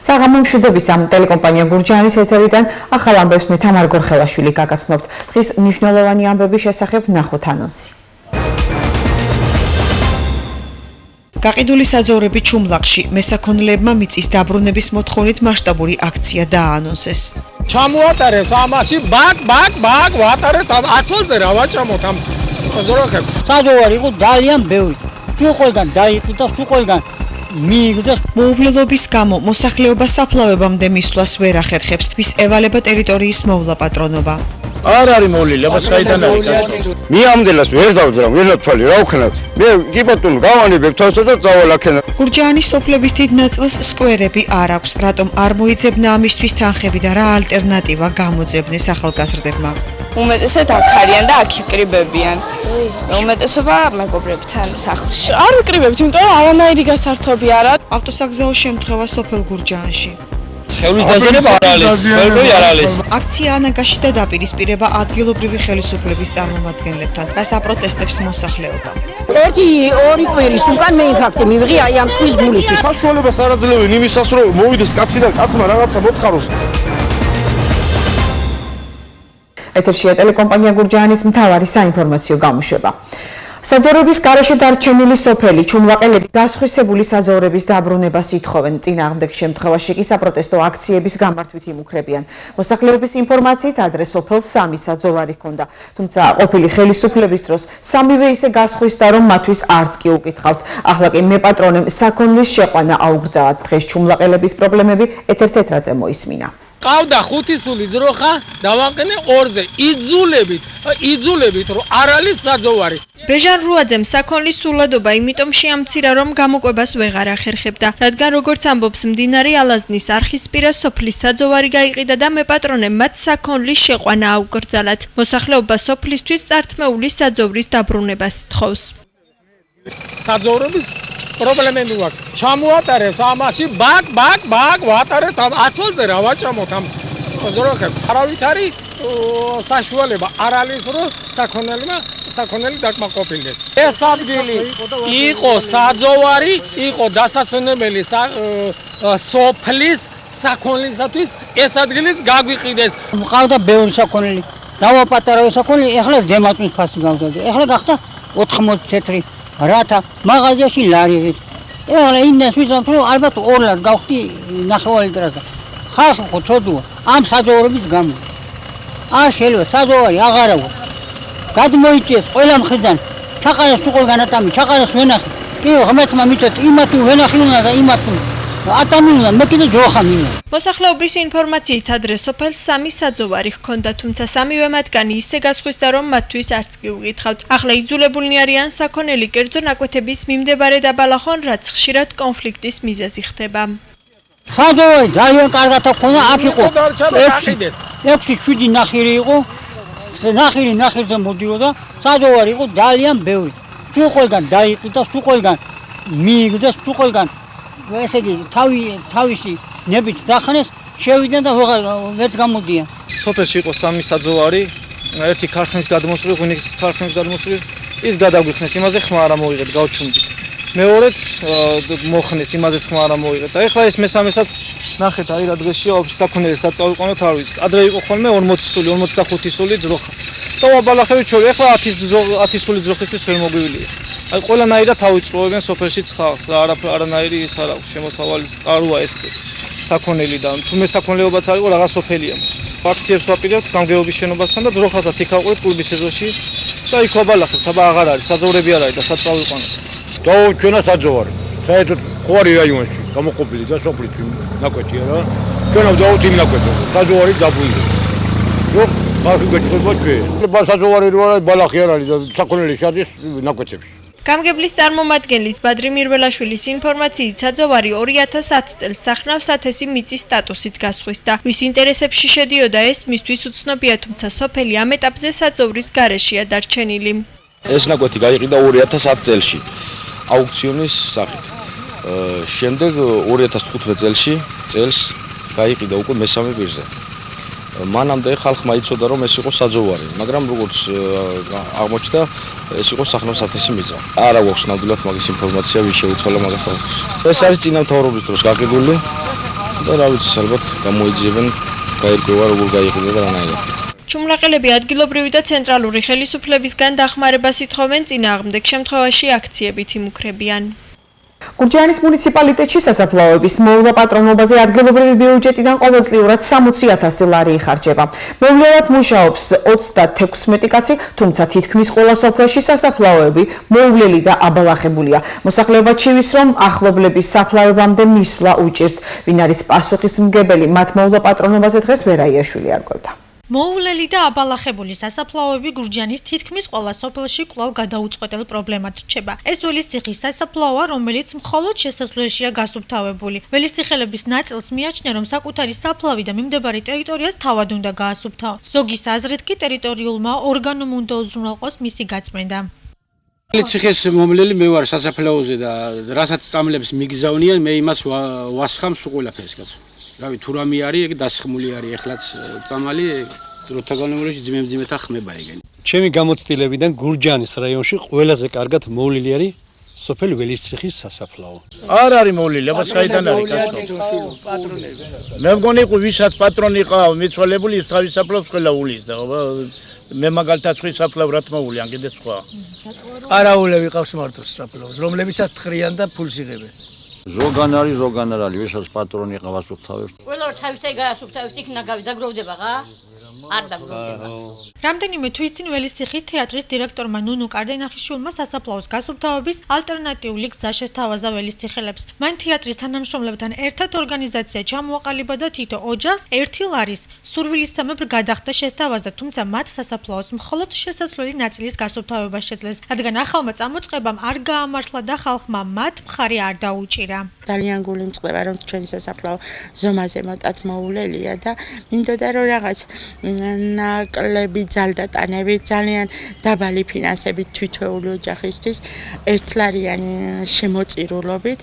საღამო მშვიდობის ამ ტელეკომპანია გურჯაანის ეთერიდან ახალ ამბებს მე თამარ გორხელაშვილი გაგაცნობთ. დღის მნიშვნელოვანი ამბების შესახებ ნახოთ ანონსი. გაყიდული საძოვრები ჩუმლახში მესაქონლეებმა მიწის დაბრუნების მოთხოვნით მასშტაბური აქცია დააანონსეს. ჩამოატარეთ ამაში ბაკ ვატარეთ ამ ასფალტზე რა ვაჭამოთ ამ ზოროხებს. საძოვარი იყო ძალიან ბევრი. სუყოლგან დაიყიდა, სუყოლგან მიიგდეს. მოუვლელობის გამო მოსახლეობა საფლავებამდე მისვლას ვერ ახერხებს, ვის ევალება ტერიტორიის მოვლა პატრონობა. არ არის მოვლილება საიდან არის. მე ამდენას ვერ დავძრა, ვერ ნათვალი, რა ვქნათ. მე კი ბატონო გავანებებ თავს და წავალაქენა. გურჯაანის სოფლების დიდ ნაწილს სკვერები არ აქვს, რატომ არ მოიძებნა ამისთვის თანხები და რა ალტერნატივა გამოძებნეს ახალგაზრდებმა. უმეტესად აქ არიან და აქ იკრიბებიან. უმეტესობა მეგობრებთან სახლში. არ ვიკრიბებთ, იმიტომ რომ არანაირი გასართობი არა. ავტოსაგზაო შემთხვევა სოფელ გურჯაანში. სხეულის დაზიანება არ არის, ყველაფერი არ არის. აქცია ანაგაში და დაპირისპირება ადგილობრივი ხელისუფლების წარმომადგენლებთან, რაც აპროტესტებს მოსახლეობა. ორი კვირის უკან მე ინფარქტი მივიღე აი ამ წყლის გულისთვის. საშუალებას არ აძლევენ იმისას, რომ მოვიდეს კაცი და კაცმა რაღაცა მოთხაროს. ეთერშია ტელეკომპანია გურჯაანის მთავარი საინფორმაციო გამოშვება. საძოვრების გარეშე დარჩენილი სოფელი ჩუმლაყელები დასხვისებული საძოვრების დაბრუნებას ითხოვენ. წინააღმდეგ შემთხვევაში კი საპროტესტო აქციების გამართვით იმუქრებიან. მოსახლეობის ინფორმაციით ადრე სოფელს 3 საძოვარი ჰქონდა, თუმცა ყოფილი ხელისუფლების დროს სამივე ისე გასხვისდა, რომ მათთვის არც კი უკითხავთ. ახლა კი მეპატრონემ საქონლის შეყვანა აუგრძელათ. დღეს ჩუმლაყელების პრობლემები ეთერ თეთრაძე მოისმინა. ყავდა 5 სული ძროხა, დავაყენე 2-ზე. იძულებით, რომ არ არის საძოვარი. ბეჟან რუაძემ საქონლის სულადობა იმიტომ შეამცირა, რომ გამოყვებას ვეღარ ახერხებდა, რადგან როგორც ამბობს მდინარე ალაზნის არხისპირა სოფლის საძოვარი გაიყიდა და მეპატრონემ მათ საქონლის შეყვანა აუკრძალათ. მოსახლეობა სოფლისთვის წართმეული საძოვრის დაბრუნებას თხოვს. საძოვრების პრობლემები აქვს. ჩამოატარეთ ამაში ბაკ ვატარეთ ამ ასფალტზე რა ვაჭამოთ ამ ზოროხებს. არავით არის საშუალება არ არის რომ საქონელი დაკმაყოფილდეს. ეს ადგილი იყო საძოვარი, იყო დასასვენებელი სოფლის საქონლისათვის, ეს ადგილიც გაგვიყიდეს. მყავდა ბევრი საქონელი. დავაპატარავე საქონელი, ეხლა დემატვის ფასი გავდადე. ეხლა გახდა 80 წეთრი. რათა მაღაზიაში ლარიღით. ეხლა იმას ვიზამ რომ ალბათ 2 ლარ გავხდი ნახევარი ტრასა. ხალხი ხო ცოდუა ამ საძოვრების გამო. არ შეიძლება საძოვარი აღარავა. გადმოიწეს ყველა მხრიდან. ჩაყარეს უყოლგან ატამი, ჩაყარეს ვენახი. კი ღმერთმა მიწეთ იმათი ვენახი უნდა და იმათი ატამინა მე კიდე ჯოხა მინა. მოსახლეობის ინფორმაციით ადრე სოფელს 3 საძოვარი ჰქონდა, თუმცა სამივე მათგანი ისე გასხვისდა, რომ მათთვის არც კი უკითხავთ. ახლა იძულებულნი არიან საქონელი კერძო ნაკვეთების მიმდებარე დაბალახონ, რაც ხშირად კონფლიქტის მიზეზი ხდება. საძოვარი ძალიან კარგად ჰქონდა, აქ იყო 6-7 ნახირი იყო. ნახირზე მოდიოდა, საძოვარი იყო ძალიან ბევრი. სუყოლგან დაიყიდა, სუყოლგან მიიგდეს, სუყოლგან ესე იგი თავისი ნებით დახანეს, შევიდნენ და ვეც გამოდიან. სოფელში იყო 3 საძოვარი, ერთი ქარხნის გადმოსული, ღვინის ქარხნის გადმოსული, ის გადაგვიხნეს, იმაზე ხმა არ მოიღეთ, გავჩუმდით. მეორეც მოხნეს, იმაზე ხმა არ მოიღეთ. და ეხლა ეს მესამესაც ნახეთ, აი რა დღესია, საქონელსაც წავიყვანოთ, არ ვიცი. ადრე იყო ხოლმე 40 სული, 45 სული ძროხა. და ვაბალახებით შორი, ეხლა 10 სული ძროხისთვის ვერ მოგვივლია. აი ყველანაირად თავიწოვებენ სოფელში ცხალს, არანაირი ის არ აქვს, შემოსავალი წყაროა ეს საქონელი და თუ მესაქონლეობაც არ იყო რაღაც სოფელია მას. აქციებს ვაპირებთ გამგეობის შენობასთან და ძროხასაც იქ ავყურეთ კლუბის ეზოში და იქ ვაბალახებთ, აბა აღარ არის, საძოვრები არ არის და სად წავიყვანოთ. ჩვენ საძოვარი. საერთოდ ხوارი რაიონში გამოყოფილი და სოფლის ნაკვეთია რა. ჩვენ დავთ იმ ნაკვეთზე. საძოვარი დაბრუნდა. რო ხალხი გეჭირდება ჩვენ. საძოვარი რო არის ბალახი არ არის და საქონელი შედის ნაკვეთებში. გამგებლის წარმომადგენლის ბადრი მირველაშვილის ინფორმაციით საძოვარი 2010 წელს სახნავს ათესი მიწის სტატუსით გასხვისდა. ვის ინტერესებში შედიოდა ეს მისთვის უცნობია, თუმცა სოფელი ამ ეტაპზე საძოვრის გარეშეა დარჩენილი. ეს ნაკვეთი გაიყიდა 2010 წელში აუქციონის სახით. შემდეგ 2015 წელს გაიყიდა უკვე მესამე პირზე. მანამდე ხალხმა იცოდა რომ ეს იყო საძოვარი, მაგრამ როგორც აღმოჩნდა ეს იყო სახნავს ათესი მიწა. არა გვაქვს ნამდვილად მაგის ინფორმაცია, ვის შეუცვალა მაგას ახს. ეს არის წინამთავრობის დროს გაყიდული და რა ვიცი, ალბათ გამოიძიებენ გაირკვევა როგორ გაიყიდა და რანაირად. ჩუმლაყელები ადგილობრივი და ცენტრალური ხელისუფლებისგან დახმარებას ითხოვენ, წინააღმდეგ შემთხვევაში აქციებით იმუქრებიან. გურჯაანის მუნიციპალიტეტში სასაფლაოების მოვლა პატრონობაზე ადგილობრივი ბიუჯეტიდან ყოველწლიურად 60,000 ლარი იხარჯება. მოვლენად მუშაობს 36 კაცი, თუმცა თითქმის ყველა სოფელში სასაფლაოები მოვლელი და აბალახებულია. მოსახლეობა ჩივის, რომ ახლობლების საფლავებამდე მისვლა უჭირთ. ვინ არის პასუხისმგებელი მათ მოვლა პატრონობაზე დღეს ვერაიაშვილი არკვევდა. მოუვლელი და აბალახებული სასაფლაოები გურჯაანის თითქმის ყველა სოფელში კვლავ გადაუწყვეტელ პრობლემად რჩება. ეს ველისციხის სასაფლაოა, რომელიც მხოლოდ შესასვლელშია გასუფთავებული. ველისციხელების ნაწილს მიაჩნია, რომ საკუთარი საფლავი და მიმდებარე ტერიტორიას თავად უნდა გაასუფთავო. ზოგის აზრით კი ტერიტორიულმა ორგანომ უნდა უზრუნველყოს მისი გაწმენდა. ველისციხის მომლელი მე ვარ სასაფლაოზე და რასაც წამლებს მიგზავნიან, მე იმას ვასხამს უყოლაფერს კაცო. რავი თუ რამე არის ეგ დასხმული არის ეხლაც წამალი დროთა განმავლობაში ძმემძიმეთა ხმება ეგენი. ჩემი გამოცდილებიდან გურჯაანის რაიონში ყველაზე კარგად მოვლილი არის სოფელი ველისციხის სასაფლაო. არ არის მოვლილი, აბა საიდან არის კაცო? მე მგონი ვისაც პატრონი ყავ მიცვალებული ის თავის საფლავს ყველა ულის და მე მაგალითად ხრი საფლავ რა თქმა უნდა, ან კიდე სხვა. ყარაულები ყავს მარტო საფლავს, რომლებიცაც თხრიან და ფულს იღებენ. ზოგან არის, ვისაც პატრონი ყავს უხთავებს. ყველა თავისე გაასუფთავებს, იქ ნაგავი დაგროვდება რა? არ დაგროვდება. რამდენიმე თვის წინ ველისციხის თეატრის დირექტორმა ნუნუ კარდენახიშვილმა სასაფლაოს გასუფთავების ალტერნატიული გზა შესთავაზა ველისციხელებს. მან თეატრის თანამშრომლებთან ერთად ორგანიზაცია ჩამოაყალიბა და თითო ოჯახს 1 ლარის სურვილისამებრ გადახდა შესთავაზა, თუმცა მათ სასაფლაოს მხოლოდ შესასვლელი ნაწილის გასუფთავება შეძლეს, რადგან ახალმა წამოწყებამ არ გაამართლა და ხალხმა მათ მხარი არ დაუჭირა. ძალიან გული მწყდება, რომ ჩვენი სასაფლაო ზომაზე მოტად მოულელია და მინდოდა რომ რაღაც ნაკლები ძალდატანები, ძალიან დაბალი ფინანსებით თვითეული ოჯახისთვის 1 ლარიანი შემოწირულობით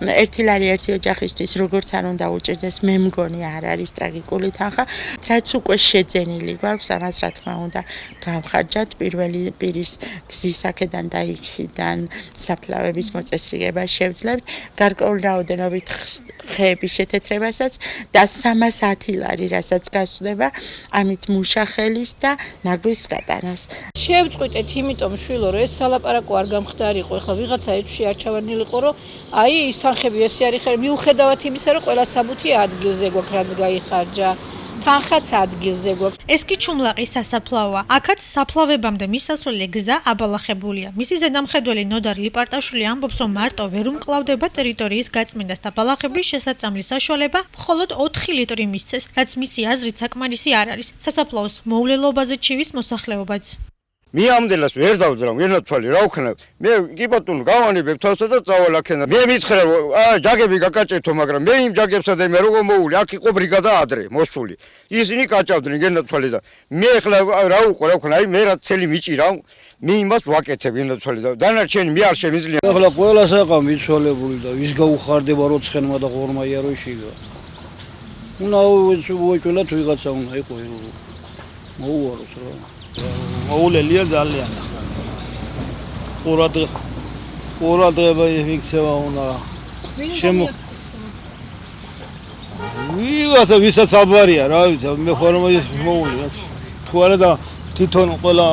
1 ლარი ერთი ოჯახისთვის როგორც არ უნდა უჭირდეს, მე მგონი არ არის ტრაგიკული თანხა, რაც უკვე შეძენილი გვაქვს, ამას რა თქმა უნდა გავხარჯათ პირველი პირის გზის აქედან და იქიდან საფლავების მოწესრიგება შევძლებთ, გარკვეულ რაოდენობით ხეების შეთეთრებასაც და 310 ლარი, რასაც გასვდება ამით მუშახელის და ნაგვის გატანას. შევწყვიტეთ, იმიტომ შვილო, რომ ეს სალაპარაკო არ გამხდარიყო, ეხლა ვიღაცა ეჭვში არ ჩავარდნილიყო, რომ აი ის თანხები ესე არის ხარ, მიუხედავად იმისა, რომ ყველა საბუთი ადგილზე გვაქვს, რაც გაიხარჯა. თანხაც ადგილზე გვაქვს. ეს კი ჩუმლაყის სასაფლაოა. აქაც საფლავებამდე მისასვლელი გზა აბალახებულია. მისი ზედამხედველი ნოდარ ლიპარტაშვილი ამბობს, რომ მარტო ვერ უმკლავდება ტერიტორიის გაწმენდას და ბალახების შესაწამლის საშუალება მხოლოდ 4 ლიტრი მისცეს, რაც მისი აზრით საკმარისი არ არის. სასაფლაოს მოვლელობაზე ჩივის მოსახლეობაც. მე ამდენას ვერ დავძრავ, ვერნათვალი რა ვქნებ. მე კი ბატონო გავანებებ თავსა და წავალ აქედან. მე მითხრა, ჯაგები გაკაჭეთო, მაგრამ მე იმ ჯაგებსა და მე როგორ მოული, აქ იყო ბრიგადა ადრე მოსული. ისინი კაჭავდნენ გენათვალი და მე ახლა რა უყო, რა ვქნა, აი მე რა ცელი მიჭირავ, მე იმას ვაკეთებ გენათვალი და დანარჩენი მე არ შემიძლია. ახლა ყველა საყა მიცვალებული და ვის გაუხარდება როცხენმა და ღორმა იაროშიგა. უნდა უეჭველათ ვიღაცა უნდა იყო მოუაროს რა. მოულელია ძალიან ახლა. ყურადღება იქცევა უნდა. ვიღაცა ვისაც აბარია რა ვიცი, მე ხარ მოული რა. თუ არა და თვითონ ყველა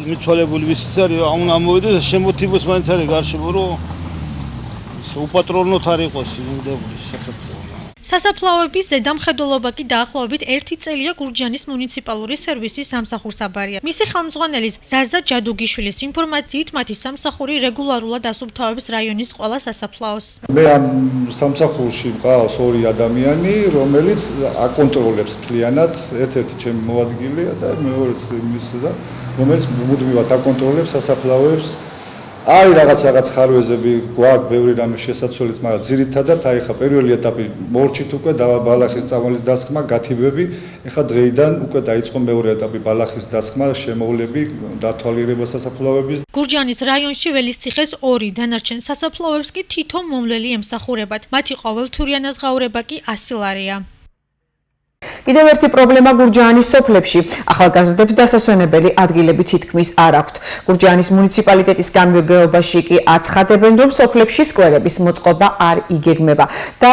მიცვალებული ვისაც არის, უნდა მოვიდეს შემოთიბოს მაინც არის გარშემო, რომ უპატრონოთ არ იყოს იმდებული სასაფლაო. სასაფლაოების ზედამხედველობა კი დაახლოებით 1 წელია გურჯაანის მუნიციპალური სერვისის სამსახურსაბარია. მისი ხელმძღვანელის ზაზა ჯადუგიშვილის ინფორმაციით, მათი სამსახური რეგულარულად ასუფთავებს რაიონის ყველა სასაფლაოს. მე ამ სამსახურში მყავს 2 ადამიანი, რომელიც აკონტროლებს მთლიანად, ერთ-ერთი ჩემი მოადგილეა და მეორეც იმის და რომელიც მუდმივად აკონტროლებს სასაფლაოებს. არის რაღაც ხარვეზები გვაქვს, ბევრი რამე შესაძლებელიც, მაგრამ ძირითადად აი ხა პირველი ეტაპი მორჩით უკვე ბალახის წამალის დასხმა, გათიბები, ეხა დღეიდან უკვე დაიწყო მეორე ეტაპი ბალახის დასხმა, შემოვლები, დათვალიერება სასაფლაოების. გურჯაანის რაიონში ველისციხეს 2, დანარჩენ სასაფლაოებს კი თითო მომვლელი ემსახურებათ. მათი ყოველთვიური ანაზღაურება კი 100 ლარია. კიდევ ერთი პრობლემა გურჯაანის სოფლებში. ახალგაზრდებს დასასვენებელი ადგილები თითქმის არ აქვთ. გურჯაანის მუნიციპალიტეტის განმგებლობაში კი აცხადებენ, რომ სოფლებში სკვერების მოწყობა არ იგეგმება და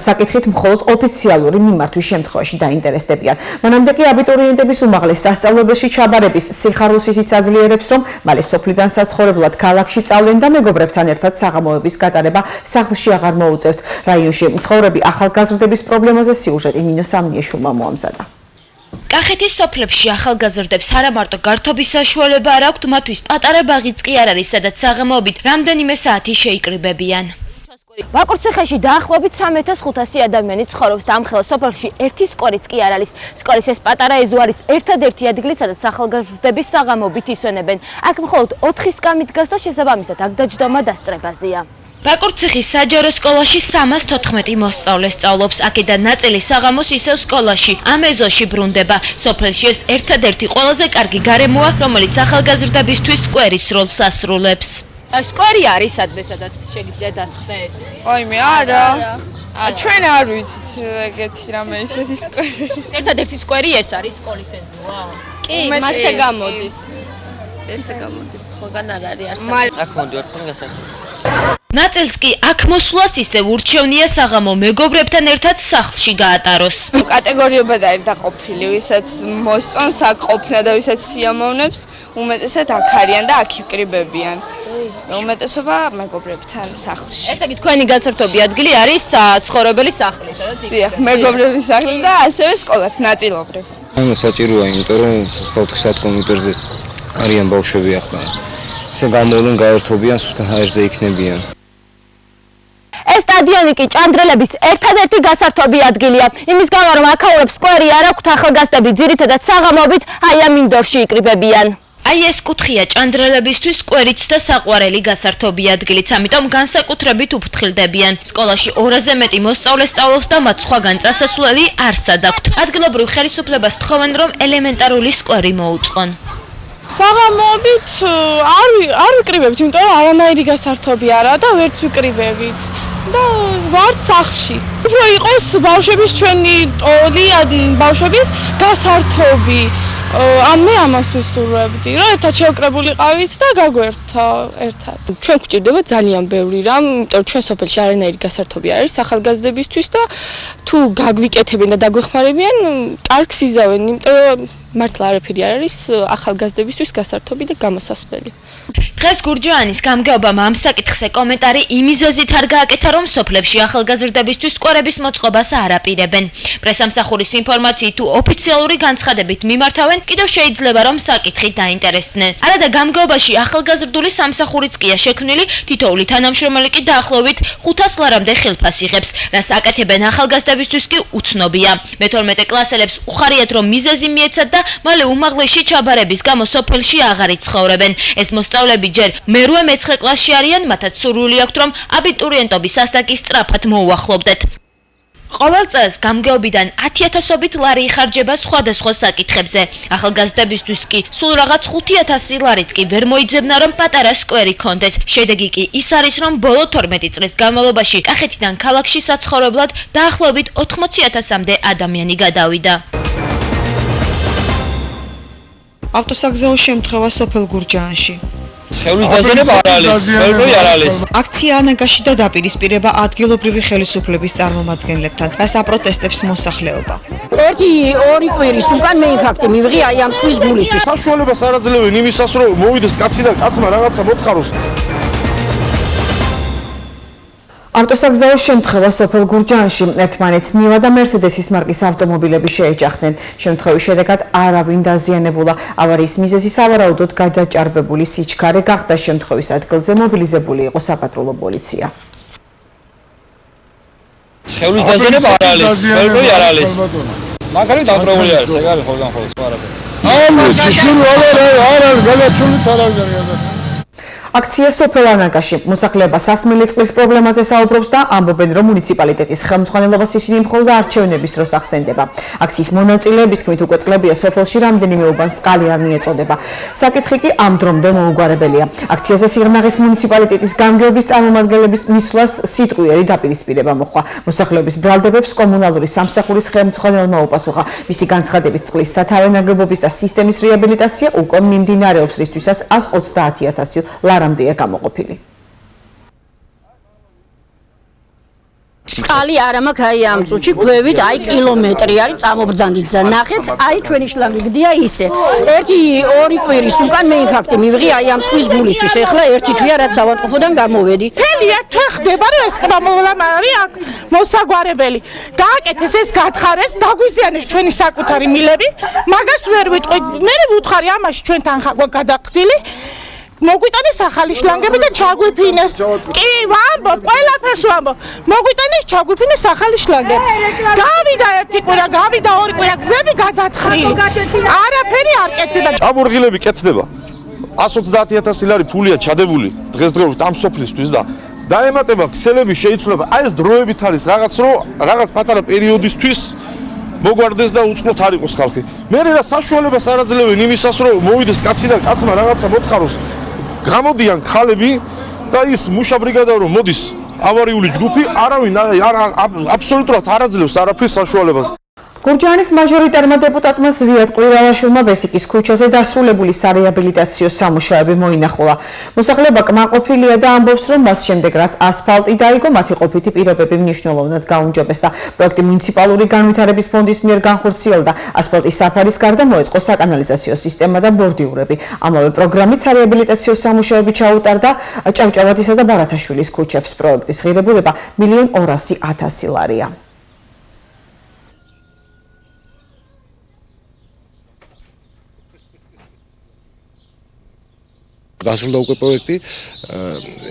საკითხით მხოლოდ ოფიციალური მიმართვის შემთხვევაში დაინტერესდებიან. მანამდე კი აბიტურიენტების უმაღლეს სასწავლებელში ჩაბარების სიხარულს ისიც აძლიერებს, რომ მალე სოფლიდან საცხოვრებლად ქალაქში წავდნენ და მეგობრებთან ერთად საღამოების გატარება სახლში აღარ მოუწევთ. რაიონში მცხოვრები ახალგაზრდების პრობლემაზე სიუჟეტი ნინო სამნიეშვილმა მოამზადა. კახეთის სოფლებში ახალგაზრდებს არა მარტო გართობის საშუალება არ აქვთ, მათთვის პატარა ბაღიც კი არ არის, სადაც საღამოობით რამდენიმე საათი შეიკრიბებიან. ვაკურციხეში დაახლოებით 3500 ადამიანი ცხოვრობს და ამ ხელ სოფელში ერთი სკორიც კი არ არის. სკორის ეს პატარა ეზო არის ერთადერთი ადგილი, სადაც ახალგაზრდები საღამოობით ისვენებენ. აქ მხოლოდ 4 სკამი დგას და შესაბამისად აქ დაჯდომა დასწრებაზეა. ვაკურციხის საჯარო სკოლაში 314 მოსწავლე სწავლობს. აქედან ნაწილი საღამოს ისევ სკოლაში, ამ ეზოში ბრუნდება. სოფელში ეს ერთადერთი ყველაზე კარგი გარემოა, რომელიც ახალგაზრდებისთვის სკვერის როლს ასრულებს. სკვერი არის სადმე, სადაც შეგიძლიათ დასხდეთ? აი მე არა. ჩვენ არ ვიცით ეგეთი რამე ისეთი სკვერი. ერთადერთი სკვერი ეს არის სკოლის ეზოა? კი, მასე გამოდის. ესე გამოდის, სხვაგან არ არის არსად. აქ მოდივართ ხოლმე გასართობ. ნაწილს კი აქ მოსვლას ისევ ურჩევნია საღამო მეგობრებთან ერთად სახლში გაატაროს. კატეგორიებად არის დაყოფილი, ვისაც მოსწონს აქ ყოფნა და ვისაც სიამოვნებს, უმეტესად აქ არიან და აქ იკრიბებიან. უმეტესობა მეგობრებთან სახლში. ესე იგი თქვენი გასართობი ადგილი არის საცხოვრებელი სახლი, სადაც იქნება. მეგობრების სახლი და ასევე სკოლაც ნაწილობრივ. ანუ საჭიროა, იმიტომ რომ 4 კომპიუტერზე არიან ბავშვები ახლა. ესე გამოვლენ გაერთობიან, სუფთა ჰაერზე იქნებიან. ეს სტადიონი კი ჭანდრელების ერთადერთი გასართობი ადგილია. იმის გამო რომ აქაურებს სკვერი არ აქვთ, ახალგაზრდები ძირითადად საღამოობით აი ამ მინდორში იკრიბებიან. აი ეს კუთხეა ჭანდრელებისთვის სკვერიც და საყვარელი გასართობი ადგილიც, ამიტომ განსაკუთრებით უფრთხილდებიან. სკოლაში 200-ზე მეტი მოსწავლე სწავლობს და მათ სხვაგან წასასვლელი არსად აქვთ. ადგილობრივ ხელისუფლებას თხოვენ, რომ ელემენტარული სკვერი მოუწყონ. საღამოობით არ ვიკრიბებთ, იმიტომ რომ არანაირი გასართობი არა და ვერც ვიკრიბებით და ვართ სახლში. უფრო იყოს ბავშვების ჩვენი ტოლი, ბავშვების გასართობი. მე ამას ვისურვებდი, რომ ერთად შევკრებულიყავით და გაგვერთა ერთად. ჩვენ გვჭირდება ძალიან ბევრი რამ, იმიტომ რომ ჩვენ სოფელში არანაირი გასართობი არის ახალგაზრდებისთვის და თუ გაგვიკეთებენ და დაგვეხმარებიან, კარგს იზავენ, იმიტომ რომ მართლა არაფერი არ არის ახალგაზრდებისთვის გასართობი და გამოსასვლელი. დღეს გურჯაანის გამგეობამ ამ საკითხზე კომენტარი იმიზეზით არ გააკეთა, რომ სოფლებში ახალგაზრდებისთვის სკვერების მოწყობას არ აპირებენ. პრესამსახურის ინფორმაციით თუ ოფიციალური განცხადებით მიმართავენ, კიდევ შეიძლება რომ საკითხით დაინტერესდნენ. არადა გამგეობაში ახალგაზრდული სამსახურიც კია შექმნილი, თითოეული თანამშრომელი კი დაახლოებით 500 ლარამდე ხილფას იღებს, რაც აკეთებენ ახალგაზრდებისთვის კი უცნობია. მე-12 კლასელებს უხარიათ, რომ მიზეზი მიეცათ და მალე უმაღლესში ჩაბარების გამო სოფელში აღარ იცხოვრებენ. ეს მოსწავლეები ჯერ მე-8-9 კლასში არიან, მათაც სურვილი აქვთ, რომ აბიტურიენტობის ასაკი სწრაფად მოუახლოვდეთ. ყოველ წელს გამგეობიდან 10,000-ობით ლარი იხარჯება სხვადასხვა საკითხებზე. ახალგაზრდებისთვის კი სულ რაღაც 5,000 ლარიც კი ვერ მოიძებნა, რომ პატარა სკვერი ქონდეთ. შედეგი კი ის არის, რომ ბოლო 12 წლის განმავლობაში კახეთიდან ქალაქში საცხოვრებლად დაახლოებით 80,000-მდე ადამიანი გადავიდა. ავტოსაგზაო შემთხვევა სოფელ გურჯაანში. სხეულის დაზიანება არ არის, სხეული არ არის. აქცია ანაგაში და დაპირისპირება ადგილობრივი ხელისუფლების წარმომადგენლებთან, რაც აპროტესტებს მოსახლეობა. ორი კვირის უკან მე ინფარქტი მივიღე აი ამ წყლის გულისთვის. საშუალებას არ აძლევენ იმისას, რომ მოვიდეს კაცი და კაცმა რაღაცა მოთხაროს. ავტოსაგზაო შემთხვევა სოფელ გურჯაანში ერთმანეთს ნივა და მერსედესის მარკის ავტომობილები შეეჯახდნენ. შემთხვევის შედეგად არავინ დაზიანებულა. ავარიის მიზეზი სავარაუდოდ გადაჭარბებული სიჩქარე გახდა. შემთხვევის ადგილზე მობილიზებული იყო საპატრულო პოლიცია. სხეულის დაზიანება არ არის, სხეული არ არის. მაგარი დატროული არის, ეგ არის ხოლმე სხვა არაფერი. აუ, სიშური არა, გადაჭრული თარავიდან გადაჭრული. აქცია სოფელანაგაში მოსახლეობა სასმელი წყლის პრობლემაზე საუბრობს და ამბობენ, რომ მუნიციპალიტეტის ხელმძღვანელობას ისინი მხოლოდ არჩევნების დროს ახსენდება. აქციის მონაწილეების თქმით, უკვე წლებია სოფელში რამდენიმე უბანს წყალი არ მიეწოდება. საკითხი კი ამ დრომდე მოუგვარებელია. აქციაზე სიღნაღის მუნიციპალიტეტის გამგეობის წარმომადგენლების მისვლას სიტყვიერი დაპირისპირება მოხდა. მოსახლეობის ბრალდებებს კომუნალური სამსახურის ხელმძღვანელმა უპასუხა. მისი განცხადებით, წყლის სათავე ნაგებობის და სისტემის რეაბილიტაცია უკვე მიმდინარეობს, რისთვისაც 130.000 ლარამდეა გამოყოფილი. წყალი არა მაქვს აი ამ წუთში ქვევით აი კილომეტრი არის წამობრძანდით და ნახეთ აი ჩვენი შლამი გდია ისე ერთი ორი კვირის უკან მე ინფარქტი მივიღე აი ამ წყლის გულისთვის ეხლა ერთი თვეა რაც ავადმყოფოდან გამოვედი მთელი ერთი ხდება რომ ეს მომავლამარი აქ მოსაგვარებელი დააკეთეს ეს გათხარეს დაგვიზიანეს ჩვენი საკუთარი მილები მაგას ვერ ვიტყვი მე ვუთხარი ამაში ჩვენთან ხა გადაყდილი მოგვიტანეს ახალი შლანგები და ჩაგვიფინეს. კი, ვამბობ, ყველაფერს ვამბობ. მოგვიტანეს ჩაგვიფინეს ახალი შლანგები. გავიდა ერთი კვირა, გავიდა ორი კვირა, გზები გადათხრილი. არაფერი არ კეთდება. ჭაბურღილები კეთდება. 130.000 ლარი ფულია ჩადებული დღესდღეობით ამ სოფლისთვის და დაემატება ქსელები შეიცვლება. აი ეს დროებით არის რაღაც პატარა პერიოდისთვის მოგვარდეს და უწყლოდ არ იყოს ხალხი. მე რა საშუალებას არ აძლევენ იმისას რომ მოვიდეს კაცი და კაცმა რაღაცა მოთხაროს. გამოდიან ხალები და ის მუშა ბრიგადა რომ მოდის ავარიული ჯგუფი არავინ აბსოლუტურად არ აძლევს არაფრის საშუალებას. გურჯაანის მაჟორიტარმა დეპუტატმა ზვიად ყვირავაშვილმა ბესიკის ქუჩაზე დასრულებული სარეაბილიტაციო სამუშაოები მოინახულა. მოსახლეობა კმაყოფილია და ამბობს, რომ მას შემდეგ რაც ასფალტი დაიგო, მათი ყოფითი პირობები მნიშვნელოვნად გაუმჯობეს და პროექტი მუნიციპალური განვითარების ფონდის მიერ განხორციელდა. ასფალტის საფარის გარდა მოეწყო საკანალიზაციო სისტემა და ბორდიურები. ამავე პროგრამით სარეაბილიტაციო სამუშაოები ჩაუტარდა ჭავჭავაძისა და ბარათაშვილის ქუჩებს. პროექტის ღირებულება 1.200.000 ლარია. დასრულდა უკვე პროექტი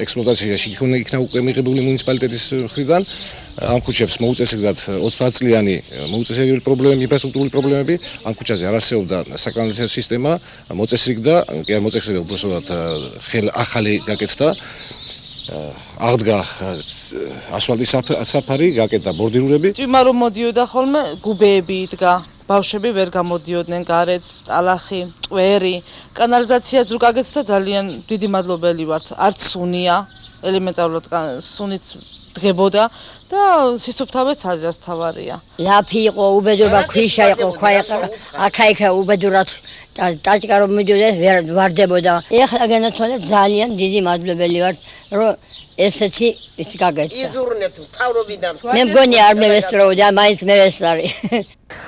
ექსპლუატაციაში იქნა უკვე მიღებული მუნიციპალიტეტის მხრიდან ამ ქუჩებს მოუწესრიგდათ 30 წლიანი მოუწესრიგებელი პრობლემები, ინფრასტრუქტურული პრობლემები, ამ ქუჩაზე არ არსებობდა საკანალიზაციო სისტემა, მოწესრიგდა, კი არ მოწესრიგდა, უბრალოდ ახალი გაკეთდა. აღდგა ასფალტის საფარი, გაკეთდა ბორდიურები. წვიმა რომ მოდიოდა ხოლმე გუბეები იდგა. ბავშვები ვერ გამოდიოდნენ გარეთ, ტალახი, ტვერი, კანალიზაციაც რო გაკეთდა ძალიან დიდი მადლობელი ვართ. არც სუნია, ელემენტარულად სუნიც დგებოდა და სისუფთავეც არის თავარია. ლაფი იყო, უბედურება ქვიშა იყო, ქვა იყო, აქა-იქა უბედურად ტაჭკა რომ მიდიოდა ვერ ვარდებოდა. ეხლა განაცვალე ძალიან დიდი მადლობელი ვართ, რომ ესეთი ის გაკეთდა. იზურნებთ თავრობიდან. მე მგონი არ მევესწროდი, მაინც მევესწარი.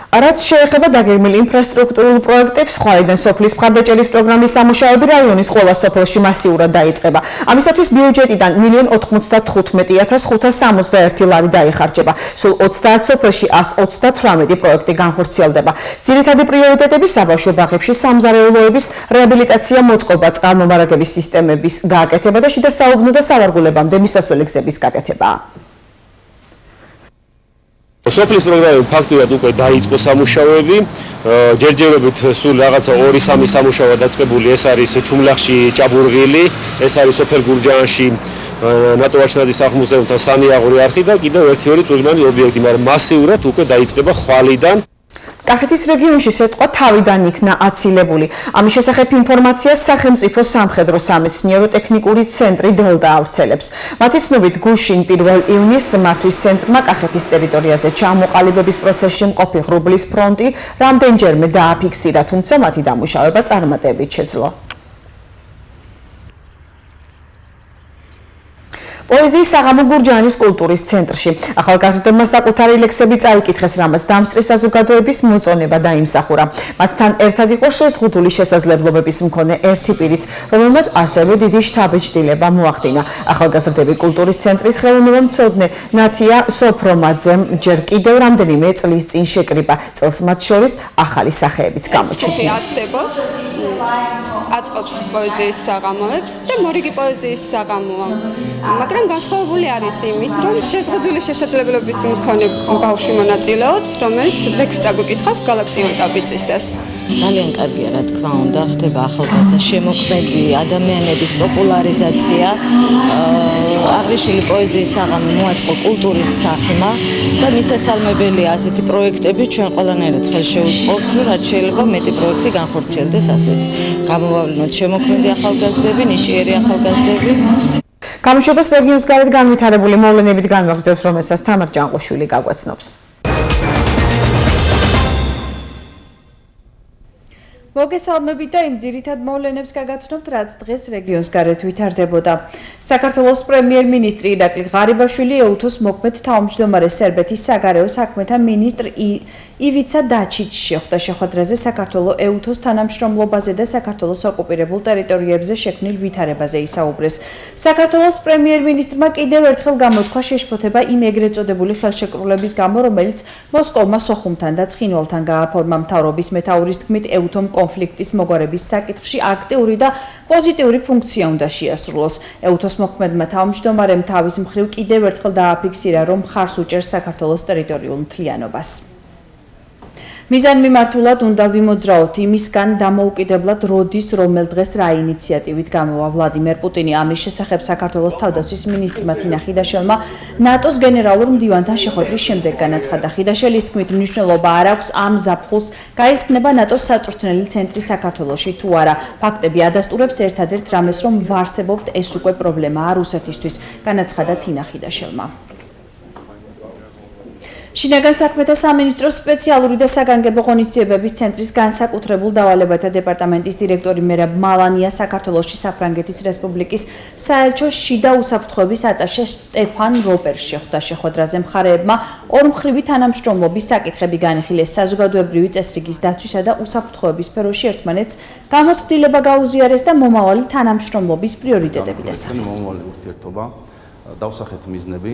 რაც შეეხება დაგეგმილ ინფრასტრუქტურულ პროექტებს, ხვაიდან სოფლის მხარდაჭერის პროგრამის სამუშაოები რაიონის ყველა სოფელში მასიურად დაიწყება. ამისათვის ბიუჯეტიდან 1.95.561 ლარი დაიხარჯება. სულ 30 სოფელში 138 პროექტი განხორციელდება. ძირითადი პრიორიტეტები საბავშვო ბაღებში სამზარეულოების რეაბილიტაცია, მოწყობა, წყალმომარაგების სისტემების გააკეთება და შიდა საუბნო და სავარგულებამდე მისასვლელი გზების გაკეთება. სოფლის პროგრამები ფაქტურად უკვე დაიწყო სამუშაოები. ჯერჯერობით სულ რაღაცა 2-3 სამუშაოა დაწყებული. ეს არის ჩუმლახში, ჭაბურღილი, ეს არის სოფელ გურჯაანში, ნატო-ვაშნაძის სახლ-მუზეუმთან სამიაღური არხი და კიდევ 1-2 ტურიზმული ობიექტი, მაგრამ მასიურად უკვე დაიწყება ხვალიდან. კახეთის რეგიონში სიტყვა თავიდან იქნა აცილებული. ამის შესახებ ინფორმაციას სახელმწიფო სამხედრო სამეცნიერო ტექნიკური ცენტრი დელდა ავრცელებს. მათი ცნობით გუშინ 1 ივნისს მართვის ცენტრმა კახეთის ტერიტორიაზე ჩამოყალიბების პროცესში მყოფი ღრუბლის ფრონტი რამდენჯერმე დააფიქსირა, თუმცა მათი დამუშავება წარმატებით შეძლო. პოეზიის საღამო გურჯაანის კულტურის ცენტრში. ახალგაზრდებმა საკუთარი ლექსები წაიკითხეს, რამაც დამსწრე საზოგადოების მოწონება დაიმსახურა. მათთან ერთად იყო შეზღუდული შესაძლებლობების მქონე ერთი პირიც, რომელმაც ასევე დიდი შთაბეჭდილება მოახდინა. ახალგაზრდები კულტურის ცენტრის ხელმძღვანელი ნათია სოფრომაძემ ჯერ კიდევ რამდენიმე წლის წინ შეკრიბა. წელს მათ შორის ახალი სახეებიც გამოჩნდა. აწყობს პოეზიის საღამოებს და მორიგი პოეზიის საღამოა. მაგრამ მაგრამ განსხვავებული არის იმით, რომ შეზღუდული შესაძლებლობის მქონე ბავშვი მონაწილეობს, რომელიც ლექსს წაგვიკითხავს გალაქტიონ ტაბიწისას. ძალიან კარგია, რა თქმა უნდა, ხდება ახალგაზრდა შემოქმედი ადამიანების პოპულარიზაცია, აღნიშნული პოეზიის საღამო მოაწყო კულტურის სახლმა და მისასალმებელია ასეთი პროექტები ჩვენ ყველანაირად ხელშეუწყობთ, რაც შეიძლება მეტი პროექტი განხორციელდეს ასეთ. გამოვავლინოთ შემოქმედი ახალგაზრდები, ნიჭიერი ახალგაზრდები. გამოშვებას რეგიონის გარეთ განვითარებული მოვლენებით განვაგრძობს, რომელსაც თამარ ჭანყოშვილი გაგვაცნობს. მოგესალმებით და იმ ძირითად მოვლენებს გაგაცნობთ, რაც დღეს რეგიონის გარეთ ვითარდებოდა. საქართველოს პრემიერ-მინისტრი ირაკლი ღარიბაშვილი ეუთოს მოქმედ თავმჯდომარე სერბეთის საგარეო საქმეთა მინისტრ ივიცა დაჩიჩს შეხვდა შეხვედრაზე საქართველოს ეუთოს თანამშრომლობაზე და საქართველოს ოკუპირებულ ტერიტორიებზე შექმნილ ვითარებაზე ისაუბრეს. საქართველოს პრემიერ-მინისტრმა კიდევ ერთხელ გამოთქვა შეშფოთება იმ ეგრეთ წოდებული ხელშეკრულების გამო, რომელიც მოსკოვმა სოხუმთან და ცხინვალთან გააფორმა. მთავრობის მეთაურის თქმით, ეუთომ კონფლიქტის მოგვარების საკითხში აქტიური და პოზიტიური ფუნქცია უნდა შეასრულოს. ეუთოს მოქმედმა თავმჯდომარემ თავის მხრივ კიდევ ერთხელ დააფიქსირა, რომ მხარს უჭერს საქართველოს ტერიტორიულ მთლიანობას. მიზანმიმართულად უნდა ვიმოძრაოთ იმისგან დამოუკიდებლად როდის რომელ დღეს რა ინიციატივით გამოვა ვლადიმერ პუტინი. ამის შესახებ საქართველოს თავდაცვის მინისტრმა თინა ხიდაშელმა ნატოს გენერალურ მდივანთან შეხვედრის შემდეგ განაცხადა. ხიდაშელის თქმით, მნიშვნელობა არ აქვს ამ ზაფხულს გაიხსნება ნატოს საწვრთნელი ცენტრი საქართველოში თუ არა. ფაქტები ადასტურებს ერთადერთ რამეს, რომ ვარსებობთ, ეს უკვე პრობლემაა რუსეთისთვის, განაცხადა თინა ხიდაშელმა. შინაგან საქმეთა სამინისტროს სპეციალური და საგანგებო ღონისძიებების ცენტრის განსაკუთრებულ დავალებათა დეპარტამენტის დირექტორი მერაბ მალანია საქართველოში საფრანგეთის რესპუბლიკის საელჩო შიდა უსაფრთხოების ატაშე სტეფან როპერს შეხვდა. შეხვედრაზე მხარეებმა ორმხრივი თანამშრომლობის საკითხები განიხილეს. საზოგადოებრივი წესრიგის დაცვისა და უსაფრთხოების სფეროში ერთმანეთს გამოცდილება გაუზიარეს და მომავალი თანამშრომლობის პრიორიტეტები დასახეს. მომავალი ურთიერთობა დავსახეთ მიზნები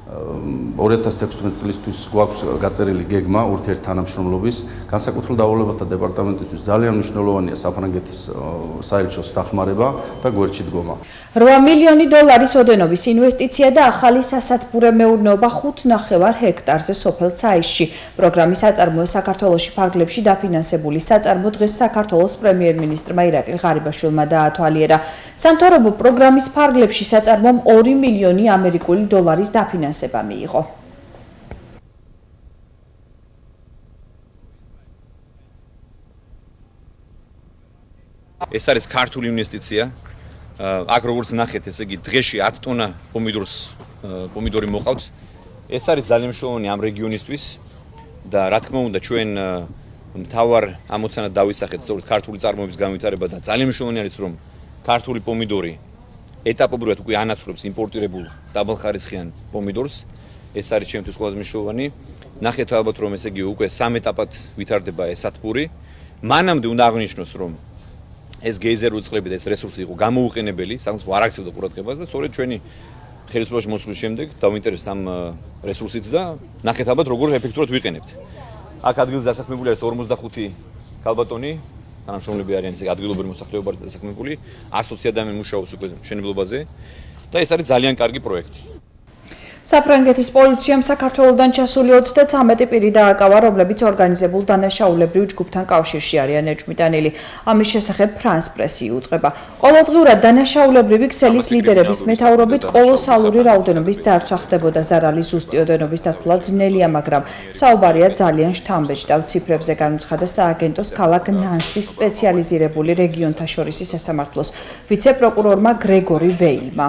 2016 წლისთვის გვაქვს გაწერილი გეგმა ურთიერთ თანამშრომლობის. განსაკუთრებულ დავალებათა დეპარტამენტისთვის ძალიან მნიშვნელოვანია საფრანგეთის საელჩოს დახმარება და გვერდში დგომა. 8 მილიონი დოლარის ოდენობის ინვესტიცია და ახალი სასათბურე მეურნეობა 5.5 ჰექტარზე სოფელ ცაისში. პროგრამის აწარმოა საქართველოში ფარგლებში დაფინანსებული. საწარმო დღეს საქართველოს პრემიერ-მინისტრმა ირაკლი ღარიბაშვილმა დაათვალიერა. სამთავრობო პროგრამის ფარგლებში საწარმომ 2 მილიონი ამერიკული დოლარის დაფინანსება მიიღო. ეს არის ქართული ინვესტიცია. აქ როგორც ნახეთ, ესე იგი დღეში 10 ტონა პომიდორი მოყავთ. ეს არის ძალიან მნიშვნელოვანი ამ რეგიონისთვის და რა თქმა უნდა ჩვენ მთავარ ამოცანად დავისახეთ სწორედ ქართული წარმოების განვითარება და ძალიან მნიშვნელოვანი არის რომ ქართული პომიდორი ეტაპობრივად უკვე ანაცვლებს იმპორტირებულ დაბალხარისხიან პომიდორს. ეს არის ჩემთვის ყველაზე მნიშვნელოვანი. ნახეთ ალბათ რომ ესე იგი უკვე 3 ეტაპად ვითარდება ეს სათბური. მანამდე უნდა აღნიშნოს რომ ეს გეიზერული წყლები და ეს რესურსი იყო გამოუყენებელი, სახელმწიფო არ აქცევდა ყურადღებას და სწორედ ჩვენი ხელისუფლებაში მოსვლის შემდეგ დავინტერესდით ამ რესურსით და ნახეთ ალბათ როგორ ეფექტურად ვიყენებთ. აქ ადგილზე დასაქმებული არის 45 ქალბატონი, თანამშრომლები არიან ესე ადგილობრივი მოსახლეობაზე დასაქმებული, 120 ადამიანი მუშაობს უკვე მშენებლობაზე და ეს არის ძალიან კარგი პროექტი. საფრანგეთის პოლიციამ საქართველოსდან ჩასული 33 პირი დააკავა, რომლებიც ორგანიზებულ დანაშაულებრივ ჯგუფთან კავშირში არიან ეჭვმიტანილი. ამის შესახებ ფრანს პრესი იუწყება. ყოველდღიურად დანაშაულებრივი ქსელის ლიდერების მეთაურობით კოლოსალური რაოდენობის ძარცვა ხდებოდა. ზარალი ზუსტი ოდენობის დათვლა ძნელია, მაგრამ საუბარია ძალიან შთამბეჭდავ ციფრებზე, განუცხადა სააგენტოს ქალაქ ნანსის სპეციალიზირებული რეგიონთა შორისი სასამართლოს ვიცე-პროკურორმა გრეგორი ვეილმა.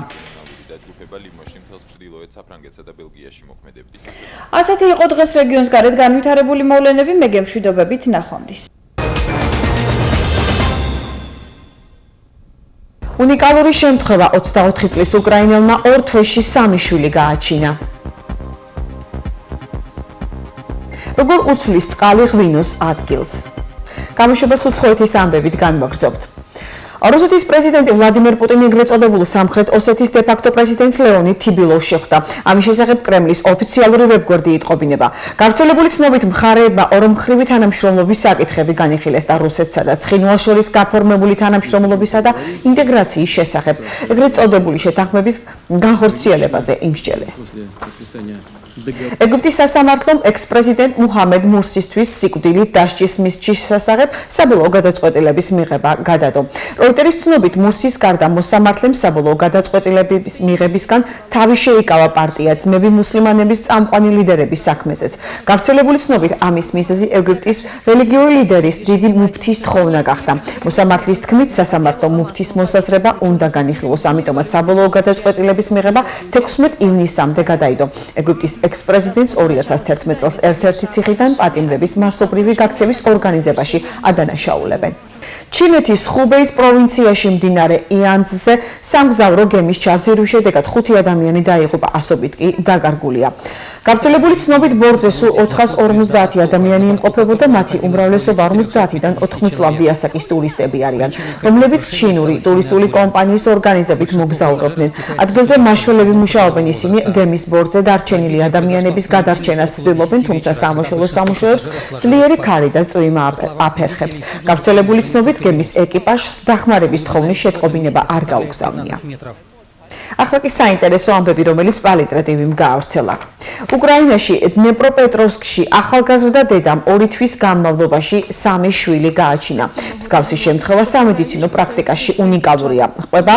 ასეთი იყო დღეს რეგიონის გარეთ განვითარებული მოვლენები. მე გემშვიდობებით ნახვამდის. უნიკალური შემთხვევა 24 წლის უკრაინელმა 2 თვეში 3 შვილი გააჩინა. როგორ უცვლის წყალი ღვინოს ადგილს? გამოშვებას უცხოეთის ამბებით განვაგრძობთ. რუსეთის პრეზიდენტი ვლადიმერ პუტინი ეგრეთ წოდებულ სამხრეთ ოსეთის დე-ფაქტო პრეზიდენტს ლეონიდ თიბილოვს შეხვდა. ამის შესახებ კრემლის ოფიციალური ვებგვერდი იტყობინება. გავრცელებული ცნობით მხარეებმა ორმხრივი თანამშრომლობის საკითხები განიხილეს და რუსეთსა და ცხინვალს შორის გაფორმებული თანამშრომლობისა და ინტეგრაციის შესახებ ეგრეთ წოდებული შეთანხმების განხორციელებაზე იმსჯელეს. ეგვიპტის სასამართლომ ექს-პრეზიდენტ მუჰამედ მურსისთვის სიკვდილით დასჯის მისჯის შესახებ საბოლოო გადაწყვეტილების მიღება გადადო. როიტერის ცნობით მურსის გარდა მოსამართლემ საბოლოო გადაწყვეტილების მიღებისგან თავი შეიკავა პარტია ძმები მუსლიმანების წამყვანი ლიდერების საქმეზეც. გავრცელებული ცნობით ამის მიზეზი ეგვიპტის რელიგიური ლიდერის დიდი მუფთის თხოვნა გახდა. მოსამართლის თქმით სასამართლო მუფთის მოსაზრება უნდა განიხილოს, ამიტომაც საბოლოო გადაწყვეტილების მიღება 16 ივნისამდე გადაიდო. ეგვიპტის ექს-პრეზიდენტს 2011 წელს ერთ-ერთი ციხიდან პატიმრების მასობრივი გაქცევის ორგანიზებაში ადანაშაულებენ. ჩინეთის ხუბეის პროვინციაში მდინარე იანძზე სამგზავრო გემის ჩაძირვის შედეგად 5 ადამიანი დაიღუპა, ასობით კი დაკარგულია. გავრცელებული ცნობით ბორტზე სულ 450 ადამიანი იმყოფებოდა, მათი უმრავლესობა 50-დან 80 წლამდე ასაკის ტურისტები არიან, რომლებიც ჩინური ტურისტული კომპანიის ორგანიზებით მოგზაურობდნენ. ადგილზე მაშველები მუშაობენ, ისინი გემის ბორტზე დარჩენილი ადამიანების გადარჩენას ცდილობენ, თუმცა სამაშველო სამუშაოებს ძლიერი ქარი და წვიმა აფერხებს. გავრცელებული ცნობით გემის ეკიპაჟს დახმარების თხოვნის შეტყობინება არ გაუგზავნია. ახლა კი საინტერესო ამბები, რომელიც პალიტრატივიმ გაავრცელა. უკრაინაში დნეპროპეტროვსკში ახალგაზრდა დედამ 2 თვის განმავლობაში 3 შვილი გააჩინა. მსგავსი შემთხვევა სამედიცინო პრაქტიკაში უნიკალურია. ხდება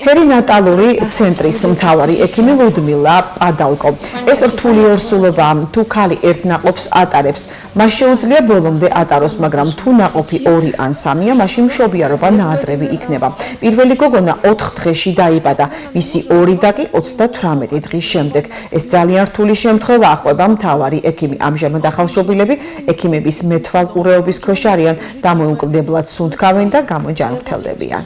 ჰერინატალური ცენტრის მთავარი ექიმი ლუდმილა პადალკო. ეს რთული ორსულობაა, თუ ქალი ერთ ნაყოფს ატარებს, მას შეუძლია ბოლომდე ატაროს, მაგრამ თუ ნაყოფი 2 ან 3-ია, მაშინ მშობიარობა ნაადრევი იქნება. პირველი გოგონა 4 დღეში დაიბადა, მისი 2 და კი 38 დღის შემდეგ. ეს ძალიან რთული შემთხვევაა, ხდება მთავარი ექიმი. ამჟამად ახალშობილები ექიმების მეთვალყურეობის ქვეშ არიან, დამოუკიდებლად სუნთქავენ და გამოჯანმრთელდებიან.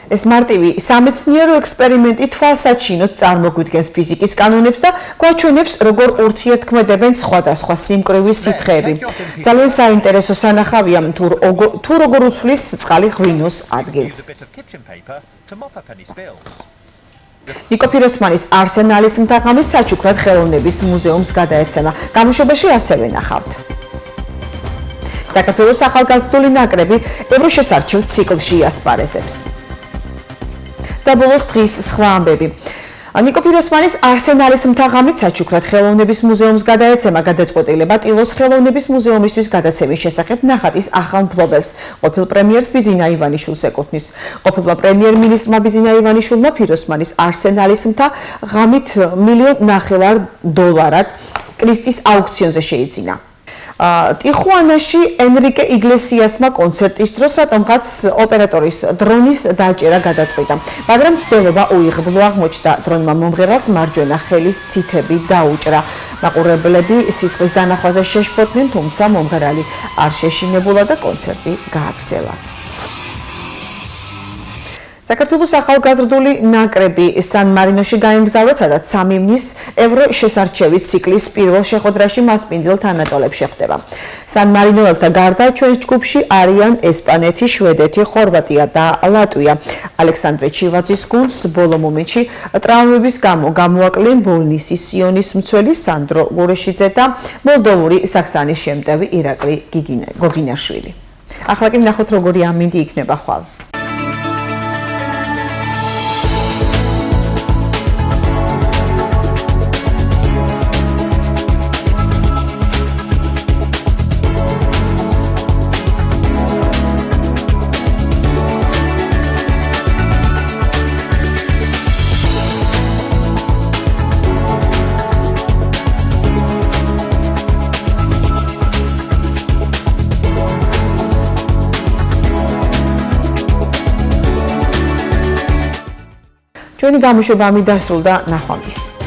ეს მარტივი სამეცნიერო ექსპერიმენტი თვალსაჩინოდ წარმოგვიდგენს ფიზიკის კანონებს და გვაჩვენებს, როგორ ურთიერთქმედებენ სხვადასხვა სიმკვრივის სითხეები. ძალიან საინტერესო სანახავია, თუ როგორ უცვლის წყალი ღვინოს ადგილს. ნიკო ფიროსმანის არსენალის მთაღამით საჩუქრად ხელოვნების მუზეუმს გადაეცემა. გამოშვებაში ასევე ნახავთ. საქართველოს ახალგაზრდული ნაკრები ევროშესარჩევ ციკლში იასპარეზებს. და ბოლოს დღის სხვა ამბები. ნიკო ფიროსმანის არსენალის მთაღამით საჩუქრად ხელოვნების მუზეუმს გადაეცემა. გადაწყვეტილება ტილოს ხელოვნების მუზეუმისთვის გადაცემის შესახებ ნახატის ახალ მფლობელს, ყოფილ პრემიერს ბიძინა ივანიშვილს ეკუთვნის. ყოფილმა პრემიერ-მინისტრმა ბიძინა ივანიშვილმა ფიროსმანის არსენალის მთა ღამით $1,5 მილიონად კრისტის აუქციონზე შეიძინა. ტიხუანაში ენრიკე იგლესიასმა კონცერტის დროს რატომღაც ოპერატორის დრონის დაჭერა გადაწყვიტა, მაგრამ მცდელობა უიღბლო აღმოჩნდა. დრონმა მომღერალს მარჯვენა ხელის თითები დაუჭრა. მაყურებლები სისხლის დანახვაზე შეშფოთდნენ, თუმცა მომღერალი არ შეშინებულა და კონცერტი გააგრძელა. საქართველოს ახალგაზრდული ნაკრები სან-მარინოში გაემგზავრა, სადაც 3 ივნის ევროშესარჩევი ციკლის პირველ შეხვედრაში მასპინძელ თანატოლებს შეხვდება. სან-მარინოელთა გარდა ჩვენს ჯგუფში არიან ესპანეთი, შვედეთი, ხორვატია და ლატვია. ალექსანდრე ჩივაძის გუნდს ბოლო მომენტში ტრავმების გამო გამოაკლენ ბოლნისის სიონის მცველი სანდრო გურეშიძე და მოლდოვური საქსანის შემტევი ირაკლი გოგინაშვილი. ახლა კი ნახოთ, როგორი ამინდი იქნება ხვალ. ჩვენი გამოშვება ამით დასრულდა, ნახვამდის.